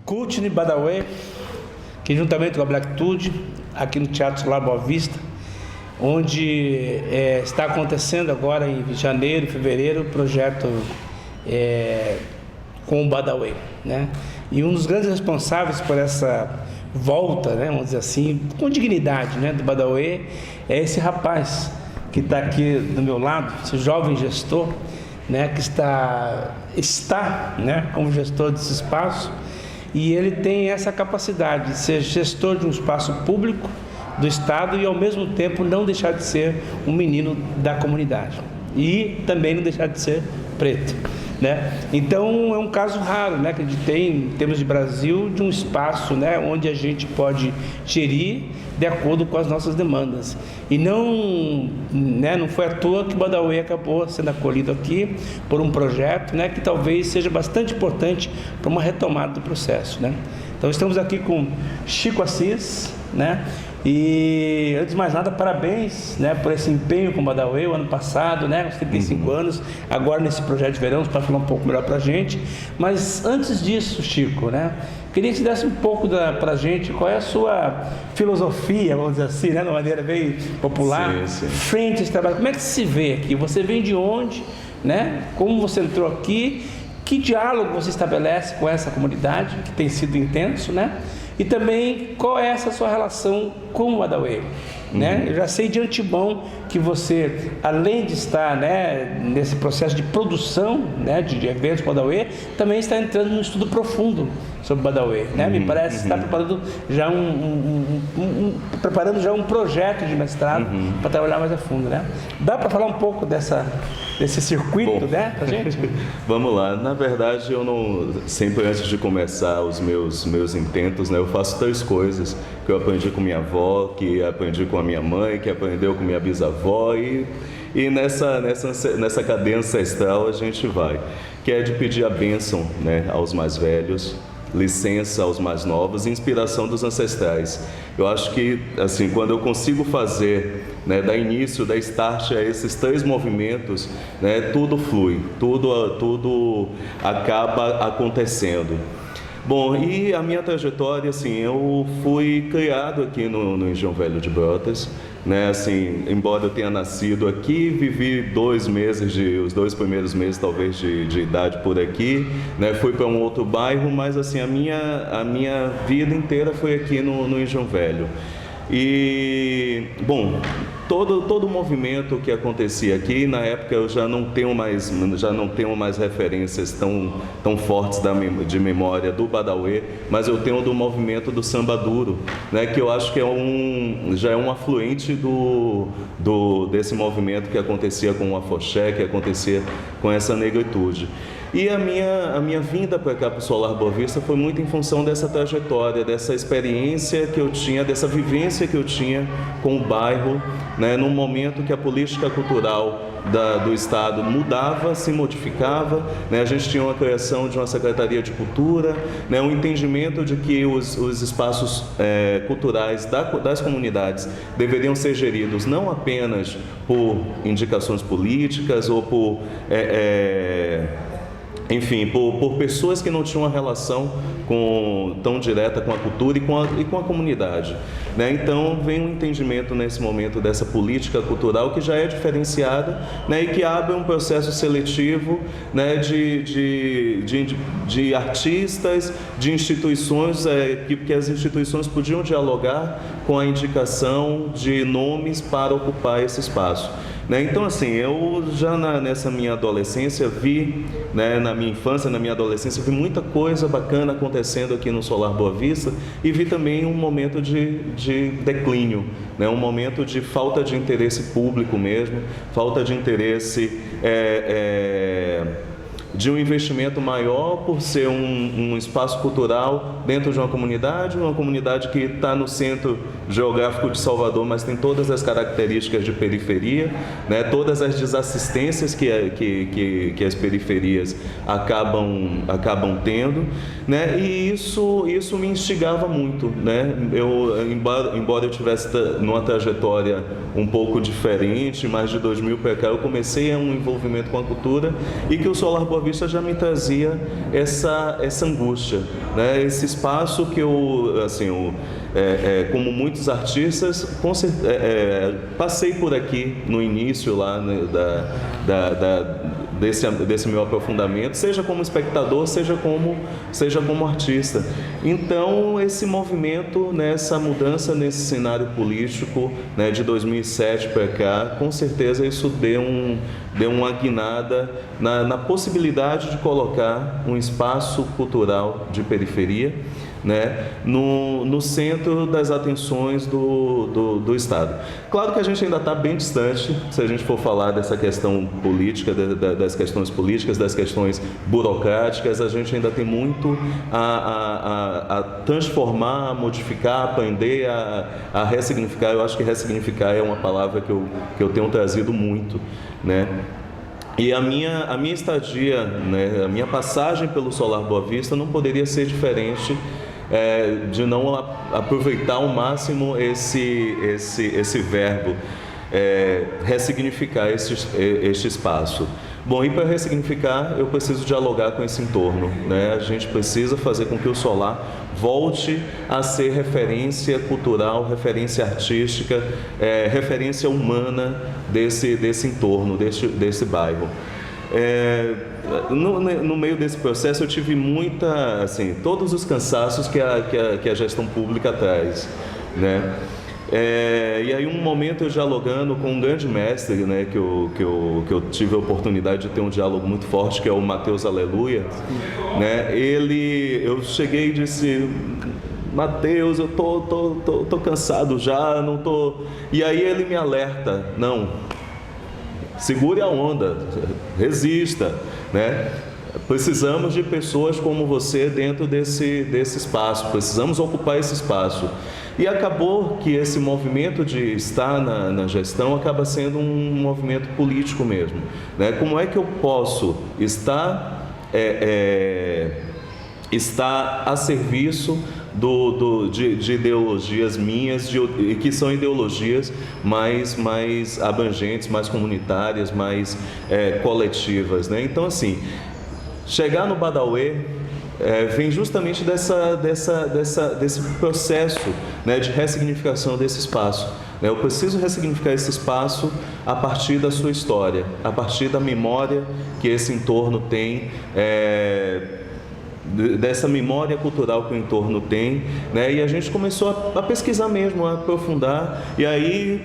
Courtney Badawi, que juntamente com a Blacktude, aqui no Teatro Solar Boa Vista, onde está acontecendo agora em janeiro, fevereiro, o projeto com o Badawi, né? E um dos grandes responsáveis por essa volta, né, vamos dizer assim, com dignidade, né, do Badawi, é esse rapaz que está aqui do meu lado, esse jovem gestor, né, que está, né, como gestor desse espaço, e ele tem essa capacidade de ser gestor de um espaço público do Estado e, ao mesmo tempo, não deixar de ser um menino da comunidade e também não deixar de ser preto, né? Então é um caso raro, né, que a gente tem em termos de Brasil, de um espaço, né, onde a gente pode gerir de acordo com as nossas demandas. E não, né, não foi à toa que o Badawi acabou sendo acolhido aqui por um projeto, né, que talvez seja bastante importante para uma retomada do processo, né? Então estamos aqui com Chico Assis, né? E antes de mais nada, parabéns, né, por esse empenho com o Badawi o ano passado, né, aos 35 anos, agora nesse projeto de verão, para falar um pouco melhor para a gente. Mas antes disso, Chico, né, queria que você desse um pouco para a gente qual é a sua filosofia, vamos dizer assim, né, de uma maneira bem popular, frente a esse trabalho. Como é que se vê aqui? Você vem de onde, né? Como você entrou aqui? Que diálogo você estabelece com essa comunidade, que tem sido intenso, né? E também, qual é essa sua relação com o Badawi, né? Eu já sei de antemão que você, além de estar, né, nesse processo de produção, né, de eventos com o Badawi, também está entrando num estudo profundo sobre o Badawi, né? Me parece que está preparando já preparando já um projeto de mestrado para trabalhar mais a fundo, né? Dá para falar um pouco desse circuito, né, pra gente? Vamos lá. Na verdade, eu não, sempre antes de começar os meus intentos, né, eu faço 3 coisas que eu aprendi com minha avó, que aprendi com a minha mãe, que aprendeu com minha bisavó, e nessa cadeia ancestral a gente vai, que é de pedir a bênção, né, aos mais velhos, licença aos mais novos e inspiração dos ancestrais. Eu acho que, assim, quando eu consigo fazer, né, dar início, dar start a esses 3 movimentos, né, tudo flui, tudo acaba acontecendo. Bom, e a minha trajetória, assim, eu fui criado aqui no Engenho Velho de Brotas, né, assim, embora eu tenha nascido aqui, vivi os 2 primeiros meses talvez de idade por aqui, né, fui para um outro bairro, mas assim, a minha vida inteira foi aqui no Engenho Velho. E, bom, todo o movimento que acontecia aqui, na época eu já não tenho mais referências tão fortes de memória do Badawi, mas eu tenho do movimento do samba duro, né, que eu acho que já é um afluente desse movimento que acontecia com o afoxé, que acontecia com essa negritude. E a minha vinda para cá, para o Solar Boa Vista, foi muito em função dessa trajetória, dessa experiência que eu tinha, dessa vivência que eu tinha com o bairro, né, num momento que a política cultural do Estado mudava, se modificava, né, a gente tinha uma criação de uma Secretaria de Cultura, né, um entendimento de que os espaços culturais das comunidades deveriam ser geridos não apenas por indicações políticas ou por enfim, por pessoas que não tinham uma relação tão direta com a cultura e com a comunidade, né? Então vem um entendimento nesse momento dessa política cultural que já é diferenciada, né, e que abre um processo seletivo, né, de artistas, de instituições, que as instituições podiam dialogar com a indicação de nomes para ocupar esse espaço. Né? Então, assim, eu já nessa minha adolescência vi, né, na minha infância, na minha adolescência, vi muita coisa bacana acontecendo aqui no Solar Boa Vista e vi também um momento de declínio, né, um momento de falta de interesse público mesmo, falta de interesse de um investimento maior por ser um espaço cultural dentro de uma comunidade que está no centro geográfico de Salvador, mas tem todas as características de periferia, né? Todas as desassistências que as periferias acabam tendo, né? E isso me instigava muito, né? Embora eu tivesse numa trajetória um pouco diferente, mas de 2000 para cá eu comecei um envolvimento com a cultura e que o Solar Boa Boa Vista já me trazia essa angústia, né? Esse espaço que eu, assim, como muitos artistas, passei por aqui no início lá, né, desse meu aprofundamento, seja como espectador, seja como artista. Então, esse movimento, né, essa mudança nesse cenário político, né, de 2007 para cá, com certeza isso deu uma guinada na possibilidade de colocar um espaço cultural de periferia, né, no centro das atenções do Estado. Claro que a gente ainda está bem distante, se a gente for falar dessa questão política, das questões políticas, das questões burocráticas, a gente ainda tem muito a transformar, a modificar, a aprender, a ressignificar. Eu acho que ressignificar é uma palavra que eu tenho trazido muito, né? E a minha estadia, né, a minha passagem pelo Solar Boa Vista não poderia ser diferente de não aproveitar ao máximo esse verbo, ressignificar este espaço. Bom, e para ressignificar, eu preciso dialogar com esse entorno, né? A gente precisa fazer com que o Solar volte a ser referência cultural, referência artística, referência humana desse entorno, desse bairro. No meio desse processo eu tive todos os cansaços que a gestão pública traz, né? E aí um momento eu dialogando com um grande mestre, né, que eu tive a oportunidade de ter um diálogo muito forte, que é o Mateus Aleluia, né? Eu cheguei e disse: Mateus, eu tô cansado já, não tô. E aí ele me alerta: não, segure a onda, resista, né? Precisamos de pessoas como você dentro desse espaço, precisamos ocupar esse espaço. E acabou que esse movimento de estar na gestão acaba sendo um movimento político mesmo, né? Como é que eu posso estar a serviço de ideologias minhas, que são ideologias mais abrangentes, mais comunitárias, mais coletivas, né? Então, assim, chegar no Badauê vem justamente desse processo, né, de ressignificação desse espaço. Eu preciso ressignificar esse espaço a partir da sua história, a partir da memória que esse entorno tem, dessa memória cultural que o entorno tem, né? E a gente começou a pesquisar mesmo, a aprofundar, e aí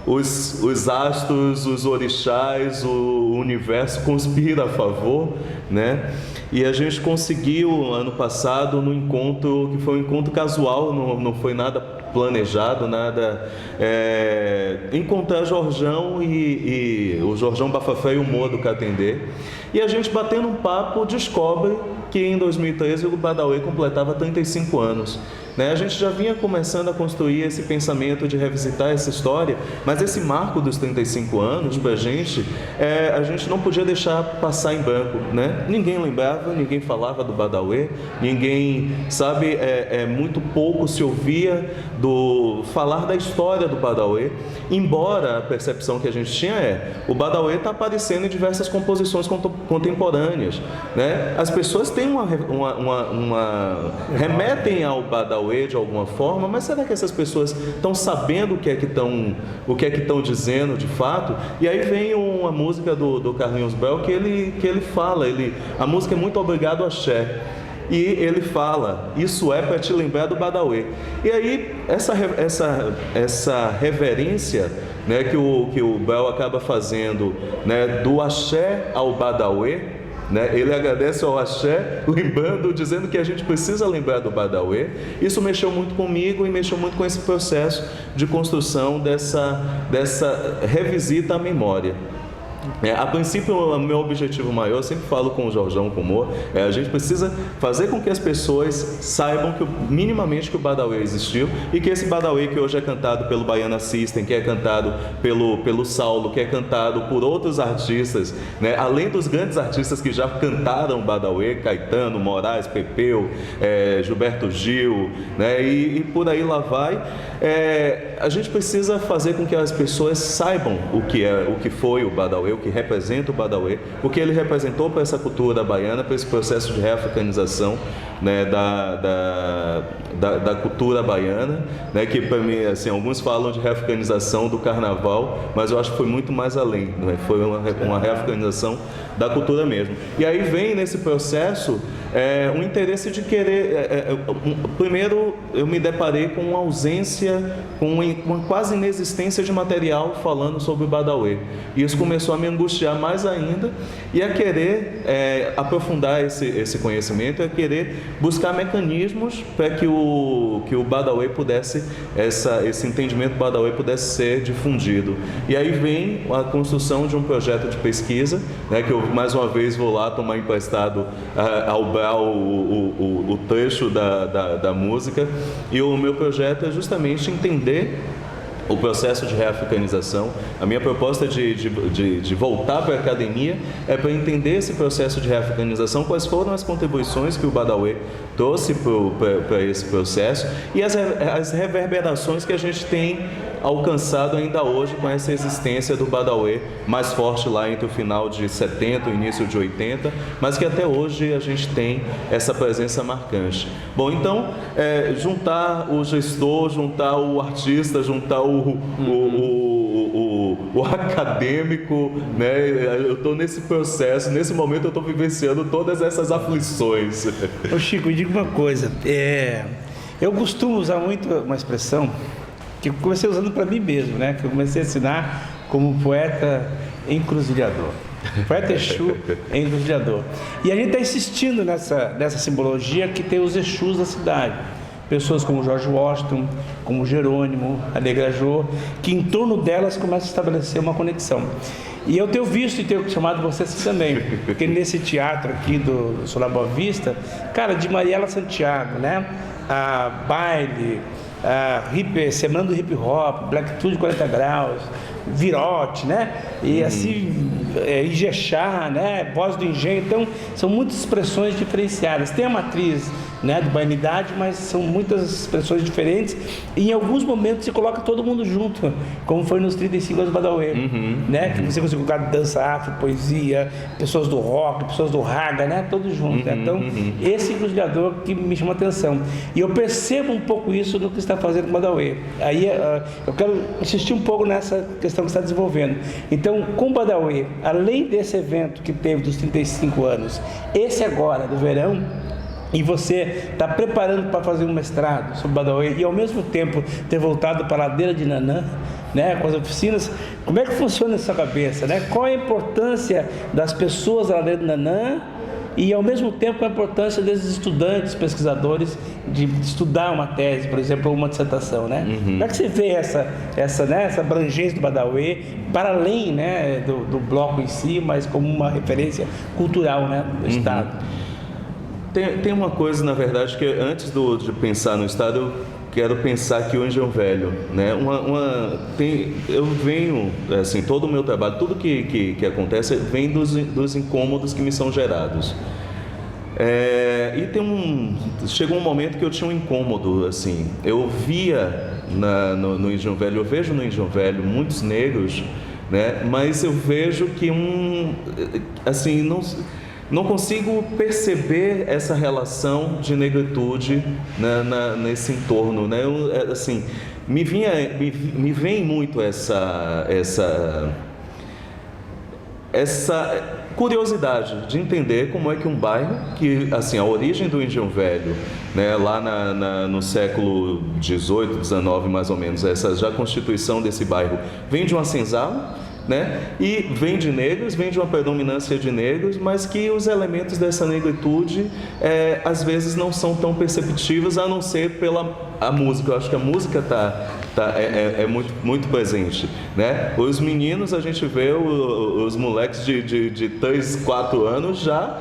os astros, os orixás, o universo conspira a favor, né? E a gente conseguiu, ano passado, no encontro, que foi um encontro casual, não foi nada planejado, nada, encontrar Jorjão e o Jorjão Bafafé e o Moa do Catendê. E a gente, batendo um papo, descobre que em 2013 o Badauê completava 35 anos. A gente já vinha começando a construir esse pensamento de revisitar essa história, mas esse marco dos 35 anos, para a gente não podia deixar passar em branco, né? Ninguém lembrava, ninguém falava do Badauê, ninguém, sabe, muito pouco se ouvia falar da história do Badauê, embora a percepção que a gente tinha o Badauê está aparecendo em diversas composições contemporâneas, né? As pessoas têm remetem ao Badauê de alguma forma, mas será que essas pessoas estão sabendo o que é que estão dizendo de fato? E aí vem uma música do Carlinhos Brau que ele fala, a música é Muito Obrigado Axé, e ele fala: isso é para te lembrar do Badauê. E aí essa reverência, né, que o Brau acaba fazendo, né, do axé ao Badauê, né? Ele agradece ao axé, dizendo que a gente precisa lembrar do Badauê. Isso mexeu muito comigo e mexeu muito com esse processo de construção dessa revisita à memória. A princípio, o meu objetivo maior, eu sempre falo com o Jorjão, com o Moa, a gente precisa fazer com que as pessoas saibam minimamente que o Badauê existiu, e que esse Badauê que hoje é cantado pelo Baiana System, que é cantado pelo Saulo, que é cantado por outros artistas, né? Além dos grandes artistas que já cantaram Badauê, Caetano, Moraes, Pepeu, Gilberto Gil, né? E por aí lá vai. A gente precisa fazer com que as pessoas saibam o que foi o Badauê, o que representa o Badauê, o que ele representou para essa cultura baiana, para esse processo de reafricanização, né, da cultura baiana, né, que para mim, assim, alguns falam de reafricanização do carnaval, mas eu acho que foi muito mais além, né? Foi uma reafricanização da cultura mesmo. E aí vem nesse processo um interesse de querer... primeiro, eu me deparei com uma ausência, com uma quase inexistência de material falando sobre o Badauê. E isso começou a me angustiar mais ainda e a querer aprofundar esse conhecimento, a querer buscar mecanismos para que o Badauê pudesse, esse entendimento do Badauê pudesse ser difundido. E aí vem a construção de um projeto de pesquisa, né, que eu mais uma vez vou lá tomar emprestado ao Brau o trecho da música, e o meu projeto é justamente entender o processo de reafricanização. A minha proposta de voltar para a academia é para entender esse processo de reafricanização, quais foram as contribuições que o Badauê trouxe para esse processo e as reverberações que a gente tem alcançado ainda hoje com essa existência do Badauê mais forte lá entre o final de 70 e o início de 80, mas que até hoje a gente tem essa presença marcante. Bom, então, juntar o gestor, juntar o artista, juntar o acadêmico, né? Eu estou nesse processo, nesse momento eu estou vivenciando todas essas aflições. Ô Chico, me diga uma coisa, eu costumo usar muito uma expressão que eu comecei usando para mim mesmo, né? Que eu comecei a ensinar como poeta encruzilhador. Poeta Exu encruzilhador. E a gente está insistindo nessa simbologia que tem os Exus da cidade. Pessoas como George Washington, como Jerônimo, a Negra Jô, que em torno delas começa a estabelecer uma conexão. E eu tenho visto e tenho chamado vocês também, porque nesse teatro aqui do Solar Boa Vista, cara, de Mariela Santiago, né? A baile, semana do hip hop, Black Tudo 40 graus, Virote, né? E assim, Ijexá, né? Voz do Engenho. Então, são muitas expressões diferenciadas. Tem a matriz, né, de baianidade, mas são muitas expressões diferentes. E em alguns momentos se coloca todo mundo junto, como foi nos 35 anos do Badauê, né? Que você conseguiu colocar dança afro, poesia, pessoas do rock, pessoas do raga, né? Todos juntos. Né? Então, esse encruzilhador que me chama a atenção. E eu percebo um pouco isso no que está fazendo com o Badauê. Aí eu quero insistir um pouco nessa questão que está desenvolvendo. Então, com o Badauê, além desse evento que teve dos 35 anos, esse agora, do verão, e você está preparando para fazer um mestrado sobre Badauê e ao mesmo tempo ter voltado para a ladeira de Nanã, né, com as oficinas, como é que funciona essa cabeça, né? Qual é a importância das pessoas da ladeira de Nanã e ao mesmo tempo a importância desses estudantes, pesquisadores, de estudar uma tese, por exemplo, ou uma dissertação, né? Como é que você vê essa abrangência do Badauê, para além, né, do bloco em si, mas como uma referência cultural, né, do Estado? Tem uma coisa, na verdade, que antes de pensar no Estado, eu quero pensar aqui o Engenho Velho, né? Eu venho, assim, todo o meu trabalho, tudo que acontece vem dos incômodos que me são gerados. Chegou um momento que eu tinha um incômodo, assim, eu via no Engenho Velho, eu vejo no Engenho Velho muitos negros, né? Mas eu vejo que não consigo perceber essa relação de negritude, né, nesse entorno, né? Me vem muito essa curiosidade de entender como é que um bairro que, assim, a origem do Engenho Velho, né, lá no século XVIII, XIX mais ou menos, essa já constituição desse bairro vem de uma senzala, né? E vem de negros, vem de uma predominância de negros, mas que os elementos dessa negritude às vezes não são tão perceptíveis, a não ser pela música. Eu acho que a música é muito, muito presente, né? Os meninos, a gente vê os moleques de 3, 4 anos já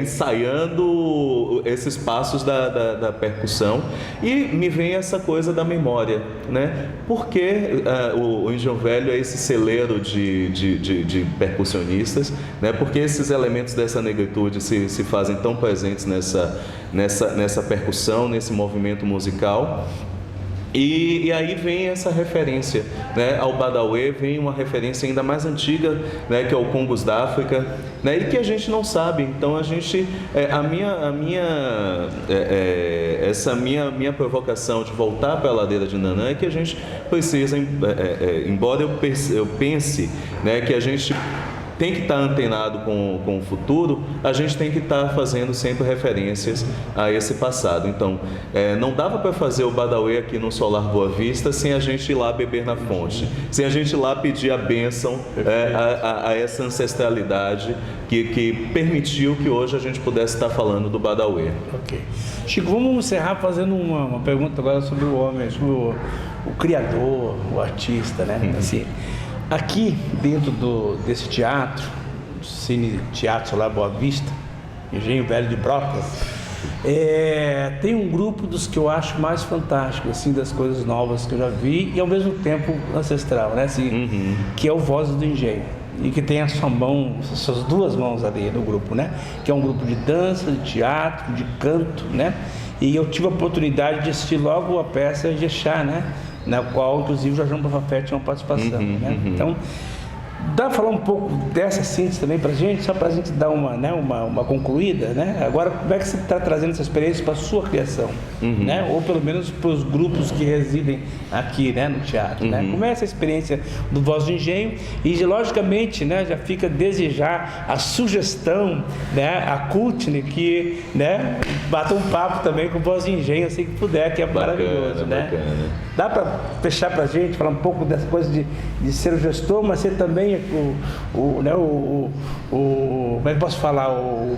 ensaiando esses passos da percussão, e me vem essa coisa da memória, né? Porque o Engenho Velho é esse celeiro de percussionistas, né? Porque esses elementos dessa negritude se fazem tão presentes nessa percussão, nesse movimento musical. E aí vem essa referência, né, ao Badawi, vem uma referência ainda mais antiga, né, que é o Congos da África, né, e que a gente não sabe. Então essa minha provocação de voltar para a ladeira de Nanã é que a gente precisa, embora eu pense, né, que a gente tem que estar antenado com o futuro, a gente tem que estar fazendo sempre referências a esse passado. Então, não dava para fazer o Badawi aqui no Solar Boa Vista sem a gente ir lá beber na fonte, sem a gente ir lá pedir a bênção a essa ancestralidade que permitiu que hoje a gente pudesse estar falando do Badawi. Ok. Chico, vamos encerrar fazendo uma pergunta agora sobre o homem, sobre o criador, o artista, né? Assim, aqui dentro desse teatro, Cine Teatro Solar Boa Vista, Engenho Velho de Brotas, tem um grupo dos que eu acho mais fantásticos, assim, das coisas novas que eu já vi e ao mesmo tempo ancestral, né? Assim, que é o Vozes do Engenho. E que tem a sua mão, suas duas mãos ali no grupo, né? Que é um grupo de dança, de teatro, de canto, né? E eu tive a oportunidade de assistir logo a peça de Ixá, né? Na qual, inclusive, o Jorge Bafafé tinha uma participação, né? Então, dá para falar um pouco dessa síntese também para a gente, só para a gente dar uma concluída, né? Agora, como é que você está trazendo essa experiência para a sua criação, né? Ou pelo menos para os grupos que residem aqui, né, no teatro, né? Como é essa experiência do Voz do Engenho? E, logicamente, né, já fica a desejar a sugestão, né, a Cultne, que, né, bata um papo também com o Voz do Engenho, assim que puder, que é maravilhoso, né? Bacana. Dá para fechar para a gente, falar um pouco dessa coisa de ser o gestor, mas ser também como é que eu posso falar, o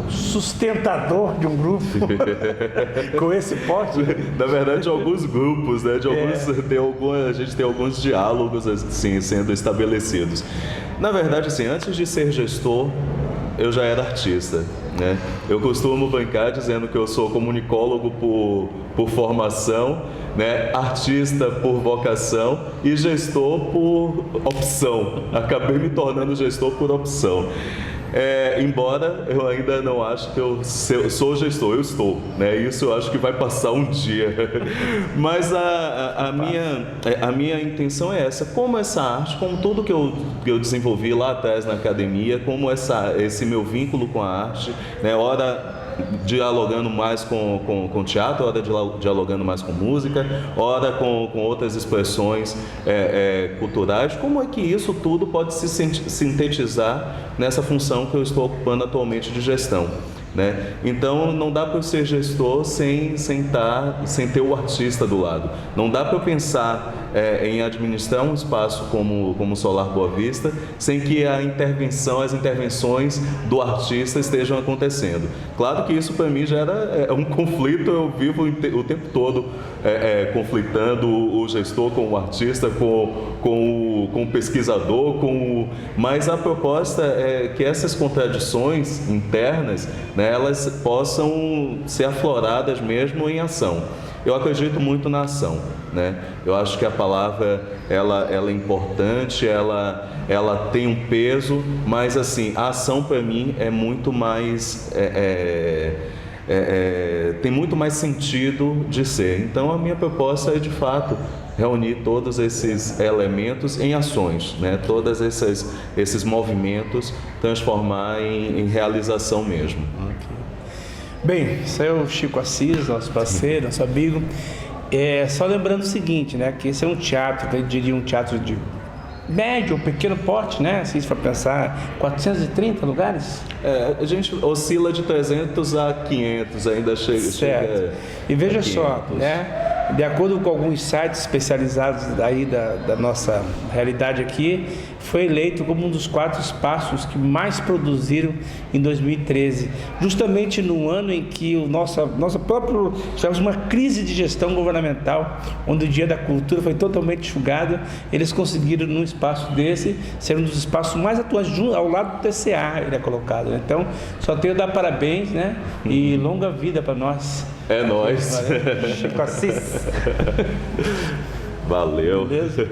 sustentador de um grupo com esse porte? Na verdade, alguns grupos, né? A gente tem alguns diálogos assim, sendo estabelecidos. Na verdade, assim, antes de ser gestor, eu já era artista, né? Eu costumo brincar dizendo que eu sou comunicólogo por formação, né? Artista por vocação e gestor por opção. Acabei me tornando gestor por opção. Embora eu ainda não acho que eu sou gestor, eu estou, né? Isso eu acho que vai passar um dia. Mas a minha intenção é essa, como essa arte, como tudo que eu desenvolvi lá atrás na academia, como esse meu vínculo com a arte, né? Ora dialogando mais com teatro, ora dialogando mais com música, ora com outras expressões culturais. Como é que isso tudo pode se sintetizar nessa função que eu estou ocupando atualmente de gestão, né? Então não dá para eu ser gestor sem ter o artista do lado. Não dá para eu pensar em administrar um espaço como o Solar Boa Vista sem que as intervenções do artista estejam acontecendo. Claro que isso para mim já era um conflito, eu vivo o tempo todo conflitando o gestor com o artista, com o pesquisador, mas a proposta é que essas contradições internas, né, elas possam ser afloradas mesmo em ação. Eu acredito muito na ação, né? Eu acho que a palavra ela é importante, ela tem um peso, mas assim, a ação para mim é muito mais tem muito mais sentido de ser. Então a minha proposta é de fato reunir todos esses elementos em ações, né? Todos esses movimentos transformar em realização mesmo. Okay. Bem, isso é o Chico Assis, nosso parceiro, nosso amigo. Só lembrando o seguinte, né? Que esse é um teatro, eu diria um teatro de médio ou pequeno porte, né? Assim, se for pensar, 430 lugares? A gente oscila de 300 a 500, ainda chega e veja só, né? De acordo com alguns sites especializados aí da nossa realidade aqui, foi eleito como um dos 4 espaços que mais produziram em 2013, justamente no ano em que tivemos uma crise de gestão governamental, onde o Dia da Cultura foi totalmente enxugado. Eles conseguiram, num espaço desse, ser um dos espaços mais atuais, ao lado do TCA, ele é colocado, né? Então, só tenho a dar parabéns, né? E longa vida para nós. É nóis. Chico Assis. Valeu. Beleza?